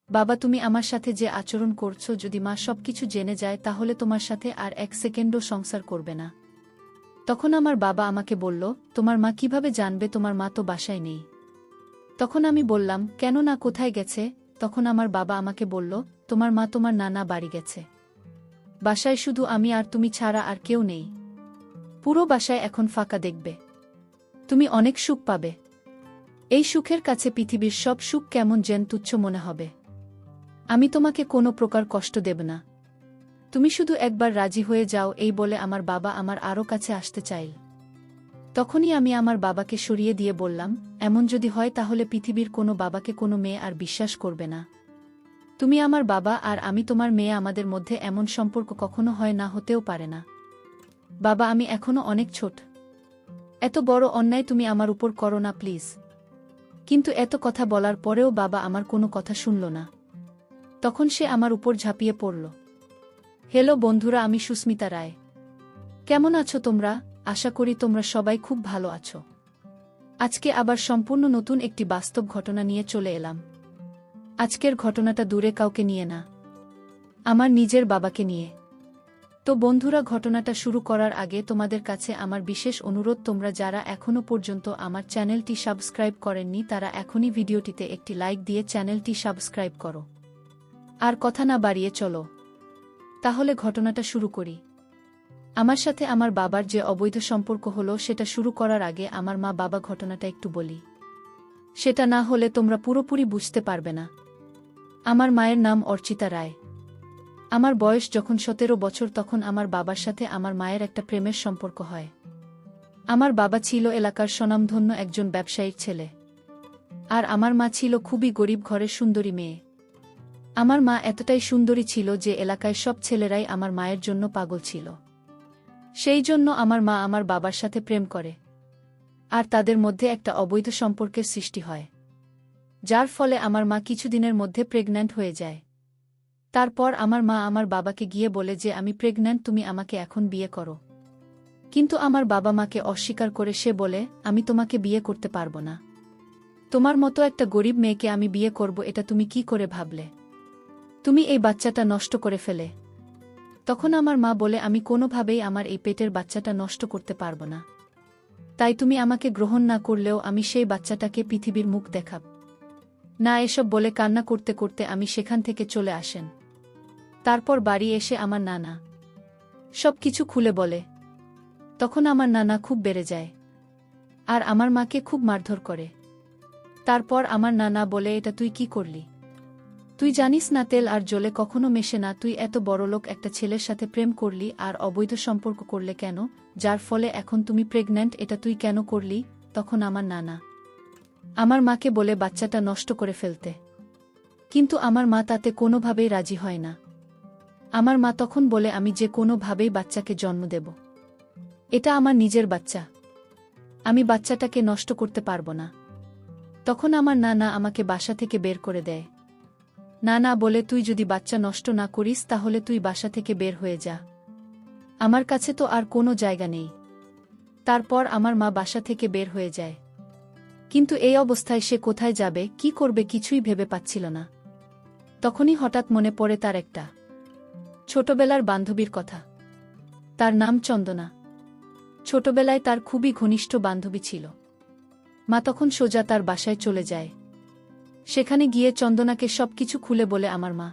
বাবা, তুমি আমার সাথে যে আচরণ করছো, যদি মা সবকিছু জেনে যায় তাহলে তোমার সাথে আর 1 সেকেন্ডও সংসার করবে না। তখন আমার বাবা আমাকে বলল, তোমার মা কিভাবে জানবে? তোমার মা তো বাসায় নেই। তখন আমি বললাম, কেন না, কোথায় গেছে? তখন আমার বাবা আমাকে বলল, তোমার মা তোমার নানা বাড়ি গেছে। বাসায় শুধু আমি আর তুমি ছাড়া আর কেউ নেই। পুরো বাসায় এখন ফাঁকা, দেখবে তুমি অনেক সুখ পাবে। এই সুখের কাছে পৃথিবীর সব সুখ কেমন যেন তুচ্ছ মনে হবে। আমি তোমাকে কোনো প্রকার কষ্ট দেব না, তুমি শুধু একবার রাজি হয়ে যাও। এই বলে আমার বাবা আমার আরও কাছে আসতে চাইল। তখনই আমি আমার বাবাকে সরিয়ে দিয়ে বললাম, এমন যদি হয় তাহলে পৃথিবীর কোনো বাবাকে কোনো মেয়ে আর বিশ্বাস করবে না। তুমি আমার বাবা আর আমি তোমার মেয়ে, আমাদের মধ্যে এমন সম্পর্ক কখনো হয় না, হতেও পারে না। বাবা, আমি এখনো অনেক ছোট, এত বড় অন্যায় তুমি আমার উপর করো না প্লিজ। কিন্তু এত কথা বলার পরেও বাবা আমার কোনো কথা শুনল না। তখন সে আমার উপর ঝাঁপিয়ে পড়ল। হ্যালো বন্ধুরা, আমি সুস্মিতা রায়। কেমন আছো তোমরা? আশা করি তোমরা সবাই খুব ভালো আছো। আজকে আবার সম্পূর্ণ নতুন একটি বাস্তব ঘটনা নিয়ে চলে এলাম। আজকের ঘটনাটা দূরে কাউকে নিয়ে না, আমার নিজের বাবাকে নিয়ে। তো বন্ধুরা, ঘটনাটা শুরু করার আগে তোমাদের কাছে আমার বিশেষ অনুরোধ, তোমরা যারা এখনও পর্যন্ত আমার চ্যানেলটি সাবস্ক্রাইব করেননি তারা এখনই ভিডিওটিতে একটি লাইক দিয়ে চ্যানেলটি সাবস্ক্রাইব করো। আর কথা না বাড়িয়ে চলো তাহলে ঘটনাটা শুরু করি। আমার সাথে আমার বাবার যে অবৈধ সম্পর্ক হলো সেটা শুরু করার আগে আমার মা বাবা ঘটনাটা একটু বলি, সেটা না হলে তোমরা পুরোপুরি বুঝতে পারবে না। আমার মায়ের নাম অর্চিতা রায়। আমার বয়স যখন 17 বছর তখন আমার বাবার সাথে আমার মায়ের একটা প্রেমের সম্পর্ক হয়। আমার বাবা ছিল এলাকার স্বনামধন্য একজন ব্যবসায়ীর ছেলে, আর আমার মা ছিল খুবই গরিব ঘরের সুন্দরী মেয়ে। আমার মা এতটাই সুন্দরী ছিল যে এলাকায় সব ছেলেরাই আমার মায়ের জন্য পাগল ছিল। সেই জন্য আমার মা আমার বাবার সাথে প্রেম করে, আর তাদের মধ্যে একটা অবৈধ সম্পর্কের সৃষ্টি হয়, যার ফলে আমার মা কিছুদিনের মধ্যে প্রেগন্যান্ট হয়ে যায়। তারপর আমার মা আমার বাবাকে গিয়ে বলে যে আমি প্রেগন্যান্ট, তুমি আমাকে এখন বিয়ে করো। কিন্তু আমার বাবা মাকে অস্বীকার করে সে বলে, আমি তোমাকে বিয়ে করতে পারবো না। তোমার মতো একটা গরিব মেয়েকে আমি বিয়ে করব, এটা তুমি কি করে ভাবলে? তুমি এই বাচ্চাটা নষ্ট করে ফেলে। তখন আমার মা বলে, আমি কোনোভাবেই আমার এই পেটের বাচ্চাটা নষ্ট করতে পারবো না। তাই তুমি আমাকে গ্রহণ না করলেও আমি সেই বাচ্চাটাকে পৃথিবীর মুখ দেখাব না। এসব বলে কান্না করতে করতে আমি সেখান থেকে চলে আসেন। তারপর বাড়ি এসে আমার নানা সব কিছু খুলে বলে। তখন আমার নানা খুব বেড়ে যায় আর আমার মাকে খুব মারধর করে। তারপর আমার নানা বলে, এটা তুই কি করলি? তুই জানিস না তেল আর জলে কখনো মেশে না। তুই এত বড়লোক একটা ছেলের সাথে প্রেম করলি আর অবৈধ সম্পর্ক করলে কেন, যার ফলে এখন তুমি প্রেগন্যান্ট, এটা তুই কেন করলি? তখন আমার নানা আমার মাকে বলে বাচ্চাটা নষ্ট করে ফেলতে, কিন্তু আমার মা তাতে কোনোভাবেই রাজি হয় না। আমার মা তখন বলে, আমি যে কোনোভাবেই বাচ্চাকে জন্ম দেব, এটা আমার নিজের বাচ্চা, আমি বাচ্চাটাকে নষ্ট করতে পারবো না। তখন আমার নানা আমাকে বাসা থেকে বের করে দেয়। নানা বলে, তুই যদি বাচ্চা নষ্ট না করিস তাহলে তুই বাসা থেকে বের হয়ে যা, আমার কাছে তো আর কোনো জায়গা নেই। তারপর আমার মা বাসা থেকে বের হয়ে যায়, কিন্তু এই অবস্থায় সে কোথায় যাবে, কি করবে কিছুই ভেবে পাচ্ছিল না। তখনই হঠাৎ মনে পড়ে তার একটা ছোটবেলার বান্ধবীর কথা। তার নাম চন্দনা। ছোটবেলায় তার খুবই ঘনিষ্ঠ বান্ধবী ছিল। মা তখন সোজা তার বাসায় চলে যায়। সেখানে গিয়ে চন্দনাকে সবকিছু খুলে বলে আমার মা।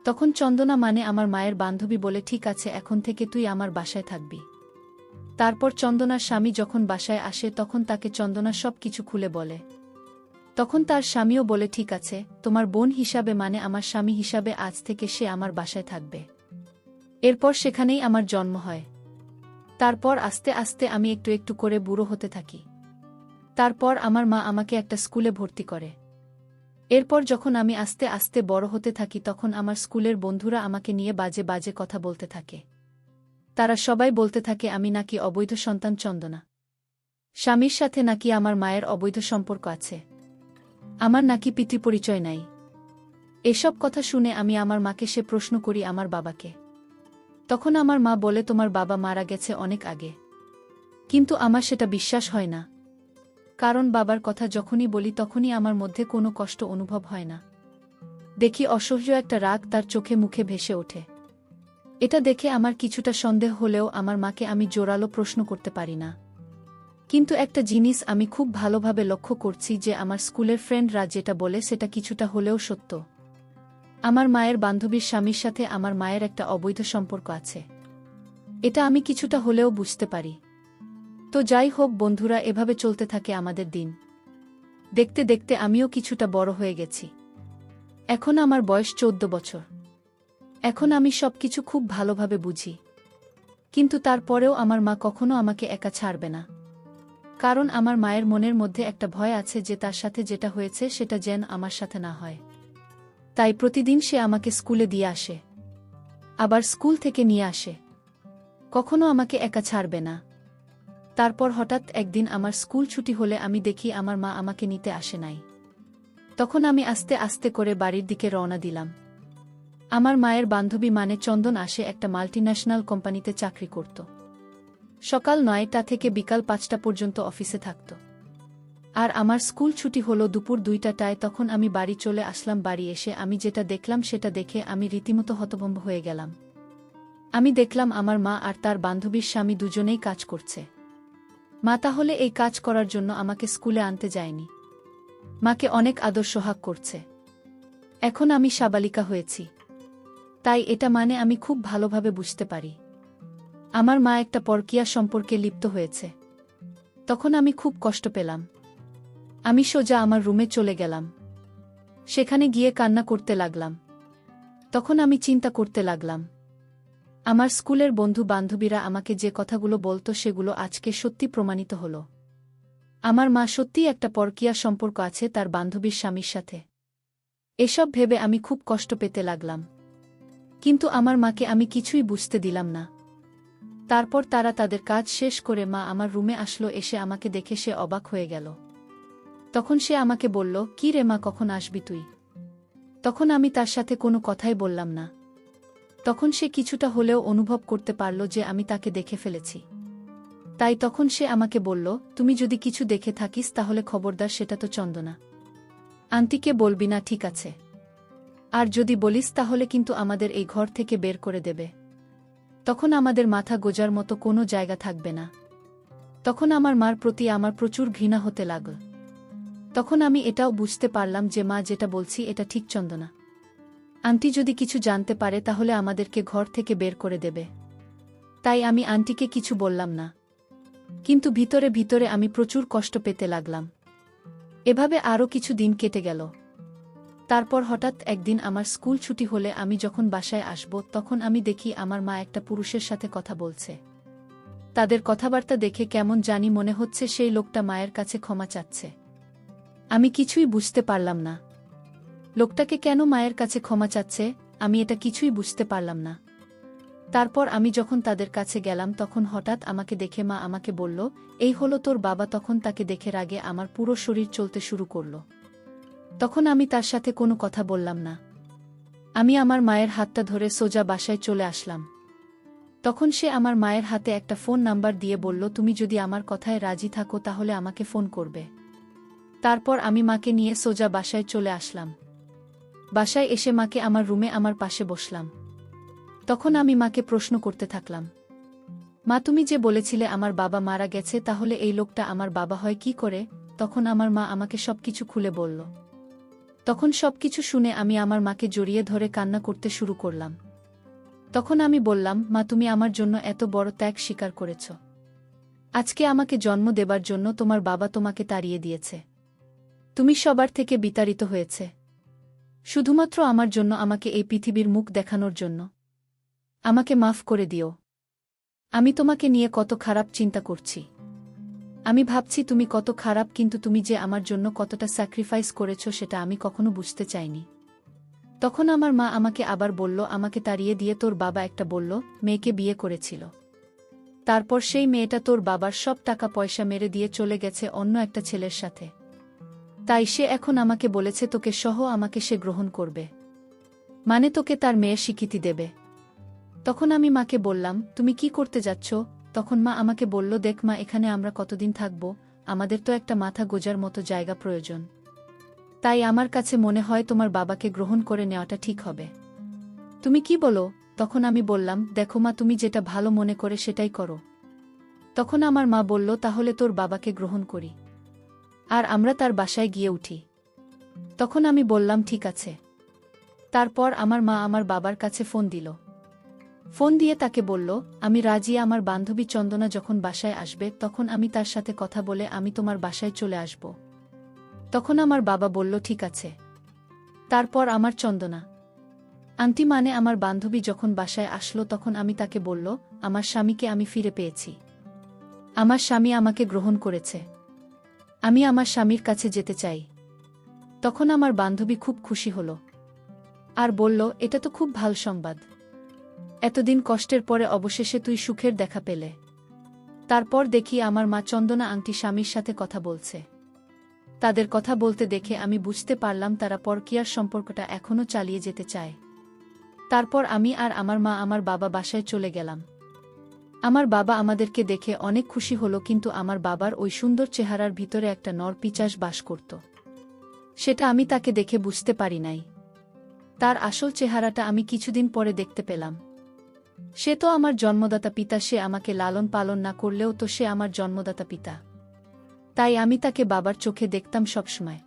তখন চন্দনা মানে আমার মায়ের বান্ধবী বলে, ঠিক আছে, এখন থেকে তুই আমার বাসায় থাকবি। তারপর চন্দনার স্বামী যখন বাসায় আসে তখন তাকে চন্দনা সব কিছু খুলে বলে। তখন তার স্বামীও বলে, ঠিক আছে, তোমার বোন হিসাবে মানে আমার স্বামী হিসাবে আজ থেকে সে আমার বাসায় থাকবে। এরপর সেখানেই আমার জন্ম হয়। তারপর আস্তে আস্তে আমি একটু একটু করে বুড়ো হতে থাকি। তারপর আমার মা আমাকে একটা স্কুলে ভর্তি করে। এরপর যখন আমি আস্তে আস্তে বড় হতে থাকি তখন আমার স্কুলের বন্ধুরা আমাকে নিয়ে বাজে বাজে কথা বলতে থাকে। তারা সবাই বলতে থাকে আমি নাকি অবৈধ সন্তান, চন্দনা স্বামীর সাথে নাকি আমার মায়ের অবৈধ সম্পর্ক আছে, আমার নাকি পিতৃপরিচয় নাই। এসব কথা শুনে আমি আমার মাকে সে প্রশ্ন করি আমার বাবাকে। তখন আমার মা বলে, তোমার বাবা মারা গেছে অনেক আগে। কিন্তু আমার সেটা বিশ্বাস হয় না, কারণ বাবার কথা যখনই বলি তখনই আমার মধ্যে কোনো কষ্ট অনুভব হয় না। দেখি অসহ্য একটা রাগ তার চোখে মুখে ভেসে ওঠে। এটা দেখে আমার কিছুটা সন্দেহ হলেও আমার মাকে আমি জোরালো প্রশ্ন করতে পারি না। কিন্তু একটা জিনিস আমি খুব ভালোভাবে লক্ষ্য করছি যে আমার স্কুলের ফ্রেন্ডরা যেটা বলে সেটা কিছুটা হলেও সত্য। আমার মায়ের বান্ধবীর স্বামীর সাথে আমার মায়ের একটা অবৈধ সম্পর্ক আছে। এটা আমি কিছুটা হলেও বুঝতে পারি। তো যাই হোক বন্ধুরা, এভাবে চলতে থাকে আমাদের দিন। দেখতে দেখতে আমিও কিছুটা বড় হয়ে গেছি। এখন আমার বয়স 14 বছর। এখন আমি সবকিছু খুব ভালোভাবে বুঝি। কিন্তু তারপরেও আমার মা কখনো আমাকে একা ছাড়বে না। কারণ আমার মায়ের মনের মধ্যে একটা ভয় আছে যে তার সাথে যেটা হয়েছে সেটা যেন আমার সাথে না হয়। তাই প্রতিদিন সে আমাকে স্কুলে দিয়ে আসে, আবার স্কুল থেকে নিয়ে আসে। কখনো আমাকে একা ছাড়বে না। তারপর হঠাৎ একদিন আমার স্কুল ছুটি হলে আমি দেখি আমার মা আমাকে নিতে আসে নাই। তখন আমি আস্তে আস্তে করে বাড়ির দিকে রওনা দিলাম। আমার মায়ের বান্ধবী মানে চন্দন আসে একটা মাল্টিন্যাশনাল কোম্পানিতে চাকরি করত। সকাল 9টা থেকে বিকাল 5টা পর্যন্ত অফিসে থাকত। আর আমার স্কুল ছুটি হলো দুপুর 2টায়। তখন আমি বাড়ি চলে আসলাম। বাড়ি এসে আমি যেটা দেখলাম সেটা দেখে আমি রীতিমতো হতভম্ব হয়ে গেলাম। আমি দেখলাম আমার মা আর তার বান্ধবীর স্বামী দুজনেই কাজ করছে। মা তাহলে এই কাজ করার জন্য আমাকে স্কুলে আনতে যায়নি। মাকে অনেক আদর সোহাগ করছে। এখন আমি সাবালিকা হয়েছি, তাই এটা মানে আমি খুব ভালোভাবে বুঝতে পারি আমার মা একটা পরকীয়া সম্পর্কে লিপ্ত হয়েছে। তখন আমি খুব কষ্ট পেলাম। আমি সোজা আমার রুমে চলে গেলাম। সেখানে গিয়ে কান্না করতে লাগলাম। তখন আমি চিন্তা করতে লাগলাম, আমার স্কুলের বন্ধু বান্ধবীরা আমাকে যে কথাগুলো বলতো সেগুলো আজকে সত্যি প্রমাণিত হলো। আমার মা সত্যিই একটা পরকীয়া সম্পর্ক আছে তার বান্ধবীর স্বামীর সাথে। এসব ভেবে আমি খুব কষ্ট পেতে লাগলাম। কিন্তু আমার মাকে আমি কিছুই বুঝতে দিলাম না। তারপর তারা তাদের কাজ শেষ করে মা আমার রুমে আসলো। এসে আমাকে দেখে সে অবাক হয়ে গেল। তখন সে আমাকে বলল, কি রে মা, কখন আসবি তুই? তখন আমি তার সাথে কোনো কথাই বললাম না। তখন সে কিছুটা হলেও অনুভব করতে পারল যে আমি তাকে দেখে ফেলেছি। তাই তখন সে আমাকে বলল, তুমি যদি কিছু দেখে থাকিস তাহলে খবরদার সেটা তো চন্দনা আন্টিকে বলবি না, ঠিক আছে? আর যদি বলিস তাহলে কিন্তু আমাদের এই ঘর থেকে বের করে দেবে। তখন আমাদের মাথা গোজার মতো কোনো জায়গা থাকবে না। তখন আমার মার প্রতি আমার প্রচুর ঘৃণা হতে লাগল। তখন আমি এটাও বুঝতে পারলাম যে মা যেটা বলছি এটা ঠিক, চন্দনা আন্টি যদি কিছু জানতে পারে তাহলে আমাদেরকে ঘর থেকে বের করে দেবে। তাই আমি আন্টিকে কিছু বললাম না। কিন্তু ভিতরে ভিতরে আমি প্রচুর কষ্ট পেতে লাগলাম। এভাবে আরও কিছু দিন কেটে গেল। তারপর হঠাৎ একদিন আমার স্কুল ছুটি হলে আমি যখন বাসায় আসব তখন আমি দেখি আমার মা একটা পুরুষের সাথে কথা বলছে। তাদের কথাবার্তা দেখে কেমন জানি মনে হচ্ছে সেই লোকটা মায়ের কাছে ক্ষমা চাচ্ছে। আমি কিছুই বুঝতে পারলাম না লোকটাকে কেন মায়ের কাছে ক্ষমা চাচ্ছে। আমি এটা কিছুই বুঝতে পারলাম না। তারপর আমি যখন তাদের কাছে গেলাম তখন হঠাৎ আমাকে দেখে মা আমাকে বলল, এই হলো তোর বাবা। তখন তাকে দেখে রাগে আমার পুরো শরীর চলতে শুরু করল। তখন আমি তার সাথে কোনো কথা বললাম না। আমি আমার মায়ের হাতটা ধরে সোজা বাসায় চলে আসলাম। তখন সে আমার মায়ের হাতে একটা ফোন নাম্বার দিয়ে বলল, তুমি যদি আমার কথায় রাজি থাকো তাহলে আমাকে ফোন করবে। তারপর আমি মাকে নিয়ে সোজা বাসায় চলে আসলাম। বাসায় এসে মাকে আমার রুমে আমার পাশে বসলাম। তখন আমি মাকে প্রশ্ন করতে থাকলাম, মা তুমি যে বলেছিলে আমার বাবা মারা গেছে, তাহলে এই লোকটা আমার বাবা হয় কি করে? তখন আমার মা আমাকে সবকিছু খুলে বলল। তখন সবকিছু শুনে আমি আমার মাকে জড়িয়ে ধরে কান্না করতে শুরু করলাম। তখন আমি বললাম, মা তুমি আমার জন্য এত বড় ত্যাগ স্বীকার করেছ। আজকে আমাকে জন্ম দেবার জন্য তোমার বাবা তোমাকে তাড়িয়ে দিয়েছে। তুমি সবার থেকে বিতাড়িত হয়েছে শুধুমাত্র আমার জন্য, আমাকে এই পৃথিবীর মুখ দেখানোর জন্য। আমাকে মাফ করে দিও। আমি তোমাকে নিয়ে কত খারাপ চিন্তা করছি। আমি ভাবছি তুমি কত খারাপ, কিন্তু তুমি যে আমার জন্য কতটা স্যাক্রিফাইস করেছ সেটা আমি কখনো বুঝতে চাইনি। তখন আমার মা আমাকে আবার বলল, আমাকে তাড়িয়ে দিয়ে তোর বাবা একটা বলল মেয়েকে বিয়ে করেছিল। তারপর সেই মেয়েটা তোর বাবার সব টাকা পয়সা মেরে দিয়ে চলে গেছে অন্য একটা ছেলের সাথে। তাই সে এখন আমাকে বলেছে তোকে সহ আমাকে সে গ্রহণ করবে, মানে তোকে তার মেয়ের স্বীকৃতি দেবে। তখন আমি মাকে বললাম, তুমি কি করতে যাচ্ছ? তখন মা আমাকে বলল, দেখ মা, এখানে আমরা কতদিন থাকব, আমাদের তো একটা মাথা গোজার মতো জায়গা প্রয়োজন। তাই আমার কাছে মনে হয় তোমার বাবাকে গ্রহণ করে নেওয়াটা ঠিক হবে। তুমি কি বলো? তখন আমি বললাম, দেখো মা, তুমি যেটা ভালো মনে করে সেটাই করো। তখন আমার মা বলল, তাহলে তোর বাবাকে গ্রহণ করি, আর আমরা তার বাসায় গিয়ে উঠি। তখন আমি বললাম, ঠিক আছে। তারপর আমার মা আমার বাবার কাছে ফোন দিল। ফোন দিয়ে তাকে বলল, আমি রাজি, আমার বান্ধবী চন্দনা যখন বাসায় আসবে তখন আমি তার সাথে কথা বলে আমি তোমার বাসায় চলে আসব। তখন আমার বাবা বলল, ঠিক আছে। তারপর আমার চন্দনা আন্টি মানে আমার বান্ধবী যখন বাসায় আসলো তখন আমি তাকে বলল, আমার স্বামীকে আমি ফিরে পেয়েছি। আমার স্বামী আমাকে গ্রহণ করেছে। আমি আমার স্বামীর কাছে যেতে চাই। তখন আমার বান্ধবী খুব খুশি হল আর বলল, এটা তো খুব ভালো সংবাদ। এতদিন কষ্টের পরে অবশেষে তুই সুখের দেখা পেলে। তারপর দেখি আমার মা চন্দনা আংটি স্বামীর সাথে কথা বলছে। তাদের কথা বলতে দেখে আমি বুঝতে পারলাম তারা পরকীয়ার সম্পর্কটা এখনও চালিয়ে যেতে চায়। তারপর আমি আর আমার মা আমার বাবা বাসায় চলে গেলাম। আমার বাবা আমাদেরকে দেখে অনেক খুশি হলো, কিন্তু আমার বাবার ওই সুন্দর চেহারার ভিতরে একটা নরপিচাস বাস করত। সেটা আমি তাকে দেখে বুঝতে পারি নাই। তার আসল চেহারাটা আমি কিছুদিন পরে দেখতে পেলাম। সে তো আমার জন্মদাতা পিতা, সে আমাকে লালন পালন না করলেও তো সে আমার জন্মদাতা পিতা। তাই আমি তাকে বাবার চোখে দেখতাম সবসময়।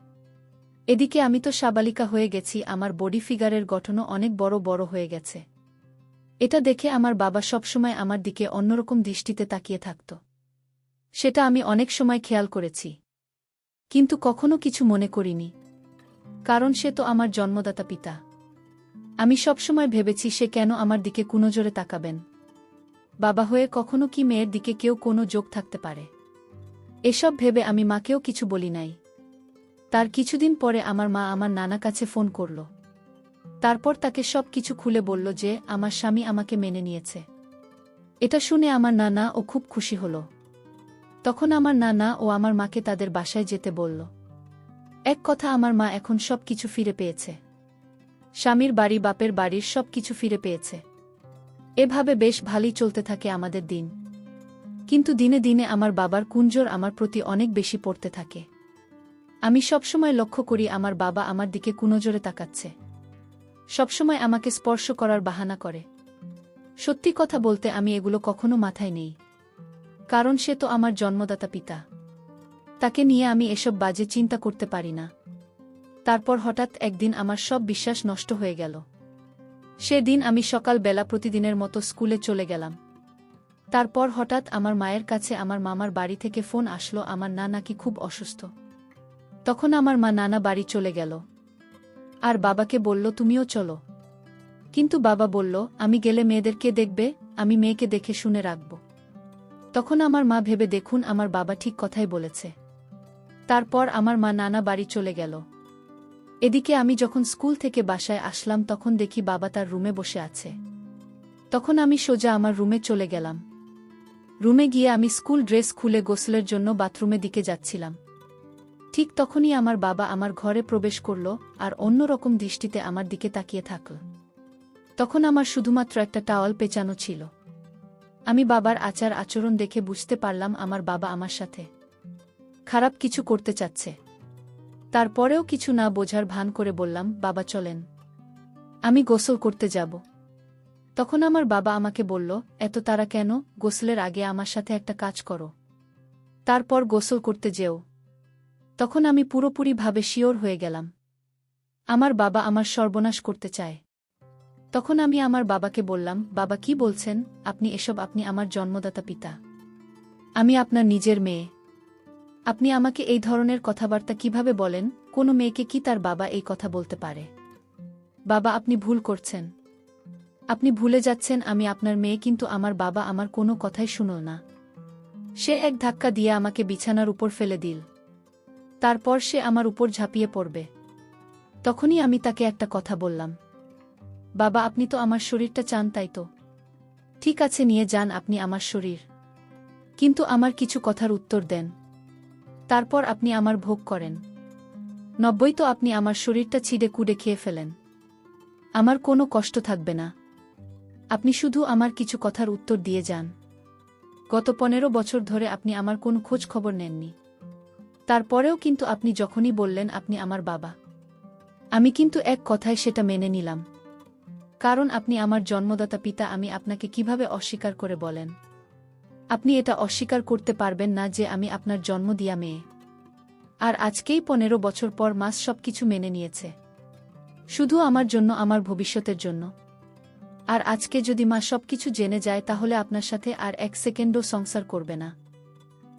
এদিকে আমি তো সাবালিকা হয়ে গেছি, আমার বডি ফিগারের গঠনও অনেক বড় বড় হয়ে গেছে। এটা দেখে আমার বাবা সবসময় আমার দিকে অন্যরকম দৃষ্টিতে তাকিয়ে থাকত। সেটা আমি অনেক সময় খেয়াল করেছি, কিন্তু কখনো কিছু মনে করিনি, কারণ সে তো আমার জন্মদাতা পিতা। আমি সবসময় ভেবেছি সে কেন আমার দিকে কুনজরে তাকাবেন। বাবা হয়ে কখনো কি মেয়ের দিকে কেউ কোনো যোগ থাকতে পারে? এসব ভেবে আমি মাকেও কিছু বলি নাই। তার কিছুদিন পরে আমার মা আমার নানা কাছে ফোন করল। তারপর তাকে সব কিছু খুলে বলল যে আমার স্বামী আমাকে মেনে নিয়েছে। এটা শুনে আমার নানা ও খুব খুশি হল। তখন আমার নানা ও আমার মাকে তাদের বাসায় যেতে বলল। এক কথা, আমার মা এখন সব কিছু ফিরে পেয়েছে। স্বামীর বাড়ি, বাপের বাড়ির সব কিছু ফিরে পেয়েছে। এভাবে বেশ ভালোই চলতে থাকে আমাদের দিন। কিন্তু দিনে দিনে আমার বাবার কুনজর আমার প্রতি অনেক বেশি পড়তে থাকে। আমি সবসময় লক্ষ্য করি আমার বাবা আমার দিকে কুনজরে তাকাচ্ছে। সবসময় আমাকে স্পর্শ করার বাহানা করে। সত্যি কথা বলতে আমি এগুলো কখনো মাথায় নেই, কারণ সে তো আমার জন্মদাতা পিতা। তাকে নিয়ে আমি এসব বাজে চিন্তা করতে পারি না। তারপর হঠাৎ একদিন আমার সব বিশ্বাস নষ্ট হয়ে গেল। সেদিন আমি সকালবেলা প্রতিদিনের মতো স্কুলে চলে গেলাম। তারপর হঠাৎ আমার মায়ের কাছে আমার মামার বাড়ি থেকে ফোন আসলো, আমার না নাকি খুব অসুস্থ। তখন আমার মা নানা বাড়ি চলে গেল আর বাবাকে বলল, তুমিও চলো। কিন্তু বাবা বলল, আমি গেলে মেয়েদেরকে দেখবে, আমি মেয়েকে দেখে শুনে রাখব। তখন আমার মা ভেবে দেখুন, আমার বাবা ঠিক কথাই বলেছে। তারপর আমার মা নানা বাড়ি চলে গেল। এদিকে আমি যখন স্কুল থেকে বাসায় আসলাম তখন দেখি বাবা তার রুমে বসে আছে। তখন আমি সোজা আমার রুমে চলে গেলাম। রুমে গিয়ে আমি স্কুল ড্রেস খুলে গোসলের জন্য বাথরুমে দিকে যাচ্ছিলাম। ঠিক তখনই আমার বাবা আমার ঘরে প্রবেশ করল আর অন্যরকম দৃষ্টিতে আমার দিকে তাকিয়ে থাকল। তখন আমার শুধুমাত্র একটা টাওয়াল পেঁচানো ছিল। আমি বাবার আচার আচরণ দেখে বুঝতে পারলাম আমার বাবা আমার সাথে খারাপ কিছু করতে চাচ্ছে। তারপরেও কিছু না বোঝার ভান করে বললাম, বাবা চলেন, আমি গোসল করতে যাব। তখন আমার বাবা আমাকে বলল, এত তাড়া কেন? গোসলের আগে আমার সাথে একটা কাজ করো, তারপর গোসল করতে যেও। তখন আমি পুরোপুরিভাবে শিওর হয়ে গেলাম আমার বাবা আমার সর্বনাশ করতে চায়। তখন আমি আমার বাবাকে বললাম, বাবা কি বলছেন আপনি এসব? আপনি আমার জন্মদাতা পিতা, আমি আপনার নিজের মেয়ে। আপনি আমাকে এই ধরনের কথাবার্তা কিভাবে বলেন? কোনো মেয়েকে কি তার বাবা এই কথা বলতে পারে? বাবা, আপনি ভুল করছেন। আপনি ভুলে যাচ্ছেন আমি আপনার মেয়ে। কিন্তু আমার বাবা আমার কোনো কথাই শুনল না। সে এক ধাক্কা দিয়ে আমাকে বিছানার উপর ফেলে দিল। তারপর সে আমার উপর ঝাঁপিয়ে পড়বে। তখনই আমি তাকে একটা কথা বললাম, বাবা আপনি তো আমার শরীরটা চান, তাই তো? ঠিক আছে, নিয়ে যান আপনি আমার শরীর, কিন্তু আমার কিছু কথার উত্তর দেন। তারপর আপনি আমার ভোগ করেন। 90 তো আপনি আমার শরীরটা ছিঁড়ে কুড়ে খেয়ে ফেলেন, আমার কোনো কষ্ট থাকবে না। আপনি শুধু আমার কিছু কথার উত্তর দিয়ে যান। গত 15 বছর ধরে আপনি আমার কোনো খোঁজ খবর নেননি। তারপরেও কিন্তু আপনি যখনই বললেন আপনি আমার বাবা, আমি কিন্তু এক কথায় সেটা মেনে নিলাম। কারণ আপনি আমার জন্মদাতা পিতা, আমি আপনাকে কিভাবে অস্বীকার করে বলেন? আপনি এটা অস্বীকার করতে পারবেন না যে আমি আপনার জন্ম দিয়া মেয়ে। আর আজকেই 15 বছর পর মাস সবকিছু মেনে নিয়েছে। শুধু আমার জন্য, আমার ভবিষ্যতের জন্য। আর আজকে যদি মা সবকিছু জেনে যায় তাহলে আপনার সাথে আর 1 সেকেন্ডও সংসার করবে না।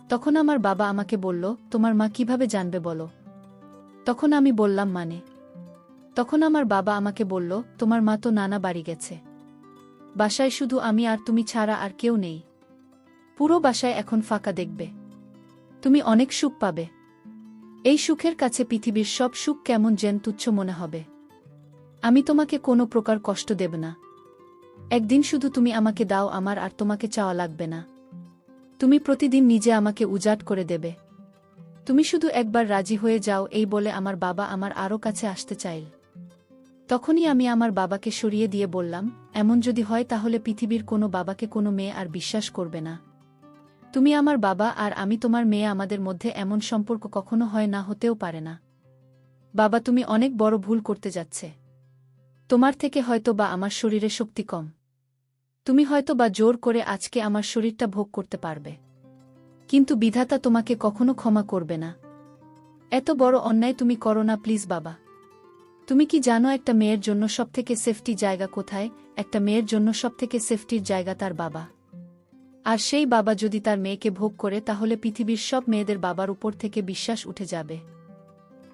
তখন আমার বাবা আমাকে বলল, তোমার মা কিভাবে জানবে বলো? তখন আমি বললাম মানে? তখন আমার বাবা আমাকে বলল, তোমার মা তো নানা বাড়ি গেছে। বাসায় শুধু আমি আর তুমি ছাড়া আর কেউ নেই। পুরো বাসায় এখন ফাঁকা দেখবে। তুমি অনেক সুখ পাবে। এই সুখের কাছে পৃথিবীর সব সুখ কেমন যেন তুচ্ছ মনে হবে। আমি তোমাকে কোনো প্রকার কষ্ট দেব না। একদিন শুধু তুমি আমাকে দাও, আমার আর তোমাকে চাওয়া লাগবে না। তুমি প্রতিদিন নিজে আমাকে উজাড় করে দেবে। তুমি শুধু একবার রাজি হয়ে যাও। এই বলে আমার বাবা আমার আরও কাছে আসতে চাইল। তখনই আমি আমার বাবাকে সরিয়ে দিয়ে বললাম, এমন যদি হয় তাহলে পৃথিবীর কোনো বাবাকে কোনো মেয়ে আর বিশ্বাস করবে না। তুমি আমার বাবা আর আমি তোমার মেয়ে, আমাদের মধ্যে এমন সম্পর্ক কখনো হয় না, হতেও পারে না। বাবা, তুমি অনেক বড় ভুল করতে যাচ্ছে। তোমার থেকে হয়তো বা আমার শরীরে শক্তি কম। তুমি হয়তো বা জোর করে আজকে আমার শরীরটা ভোগ করতে পারবে, কিন্তু বিধাতা তোমাকে কখনো ক্ষমা করবে না। এত বড় অন্যায় তুমি করো না প্লিজ বাবা। তুমি কি জানো একটা মেয়ের জন্য সবথেকে সেফটি জায়গা কোথায়? একটা মেয়ের জন্য সবথেকে সেফটির জায়গা তার বাবা। আর সেই বাবা যদি তার মেয়েকে ভোগ করে তাহলে পৃথিবীর সব মেয়েদের বাবার উপর থেকে বিশ্বাস উঠে যাবে।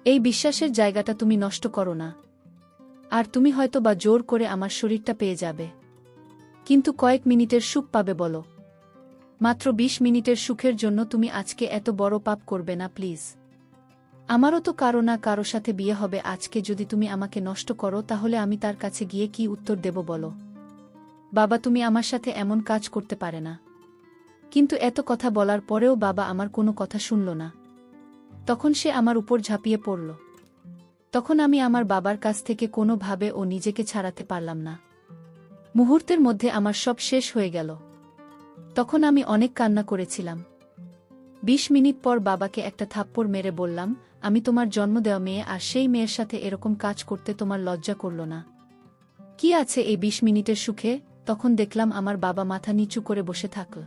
এই বিশ্বাসের জায়গাটা তুমি নষ্ট করো না। আর তুমি হয়তো বা জোর করে আমার শরীরটা পেয়ে যাবে, কিন্তু কয়েক মিনিটের সুখ পাবে বলো? মাত্র 20 মিনিটের সুখের জন্য তুমি আজকে এত বড় পাপ করবে না প্লিজ। আমারও তো কারো না কারো সাথে বিয়ে হবে। আজকে যদি তুমি আমাকে নষ্ট করো তাহলে আমি তার কাছে গিয়ে কি উত্তর দেব বলো? বাবা, তুমি আমার সাথে এমন কাজ করতে পারে না। কিন্তু এত কথা বলার পরেও বাবা আমার কোনো কথা শুনল না। তখন সে আমার উপর ঝাঁপিয়ে পড়ল। তখন আমি আমার বাবার কাছ থেকে কোনোভাবে ও নিজেকে ছাড়াতে পারলাম না। মুহূর্তের মধ্যে আমার সব শেষ হয়ে গেল। তখন আমি অনেক কান্না করেছিলাম। 20 মিনিট পর বাবাকে একটা থাপ্পড় মেরে বললাম, আমি তোমার জন্ম দেওয়া মেয়ে, আর সেই মেয়ের সাথে এরকম কাজ করতে তোমার লজ্জা করল না? কি আছে এই 20 মিনিটের সুখে? তখন দেখলাম আমার বাবা মাথা নিচু করে বসে থাকল।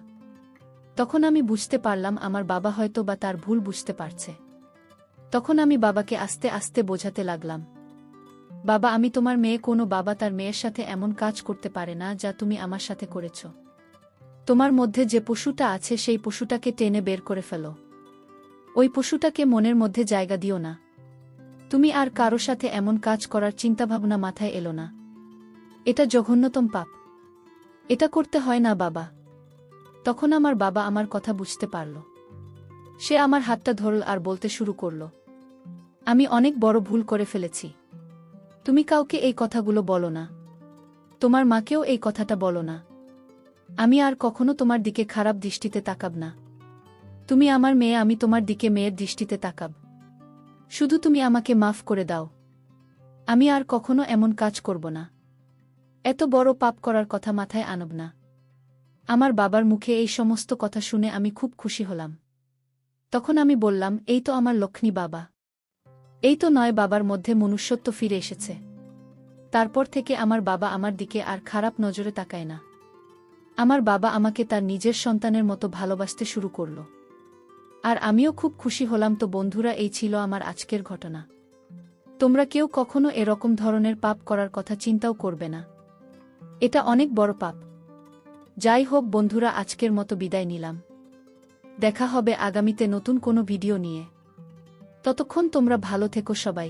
তখন আমি বুঝতে পারলাম আমার বাবা হয়তো বা তার ভুল বুঝতে পারছে। তখন আমি বাবাকে আস্তে আস্তে বোঝাতে লাগলাম, বাবা, আমি তোমার মেয়ে, কোনো বাবা তার মেয়ের সাথে এমন কাজ করতে পারে না যা তুমি আমার সাথে করেছ। তোমার মধ্যে যে পশুটা আছে সেই পশুটাকে টেনে বের করে ফেলো। ওই পশুটাকে মনের মধ্যে জায়গা দিও না। তুমি আর কারো সাথে এমন কাজ করার চিন্তাভাবনা মাথায় এলো না। এটা জঘন্যতম পাপ। এটা করতে হয় না বাবা। তখন আমার বাবা আমার কথা বুঝতে পারল। সে আমার হাতটা ধরল আর বলতে শুরু করল, আমি অনেক বড় ভুল করে ফেলেছি। তুমি কাউকে এই কথাগুলো বলো না। তোমার মাকেও এই কথাটা বলো না। আমি আর কখনো তোমার দিকে খারাপ দৃষ্টিতে তাকাব না। তুমি আমার মেয়ে, আমি তোমার দিকে মেয়ের দৃষ্টিতে তাকাব। শুধু তুমি আমাকে মাফ করে দাও। আমি আর কখনো এমন কাজ করব না। এত বড় পাপ করার কথা মাথায় আনব না। আমার বাবার মুখে এই সমস্ত কথা শুনে আমি খুব খুশি হলাম। তখন আমি বললাম, এই তো আমার লক্ষ্মী বাবা। এই তো নয় বাবার মধ্যে মনুষ্যত্ব ফিরে এসেছে। তারপর থেকে আমার বাবা আমার দিকে আর খারাপ নজরে তাকায় না। আমার বাবা আমাকে তার নিজের সন্তানের মতো ভালোবাসতে শুরু করল। আর আমিও খুব খুশি হলাম। তো বন্ধুরা, এই ছিল আমার আজকের ঘটনা। তোমরা কেউ কখনো এরকম ধরনের পাপ করার কথা চিন্তাও করবে না। এটা অনেক বড় পাপ। যাই হোক বন্ধুরা, আজকের মতো বিদায় নিলাম। দেখা হবে আগামীতে নতুন কোনো ভিডিও নিয়ে। ততক্ষণ তোমরা ভালো থেকো সবাই।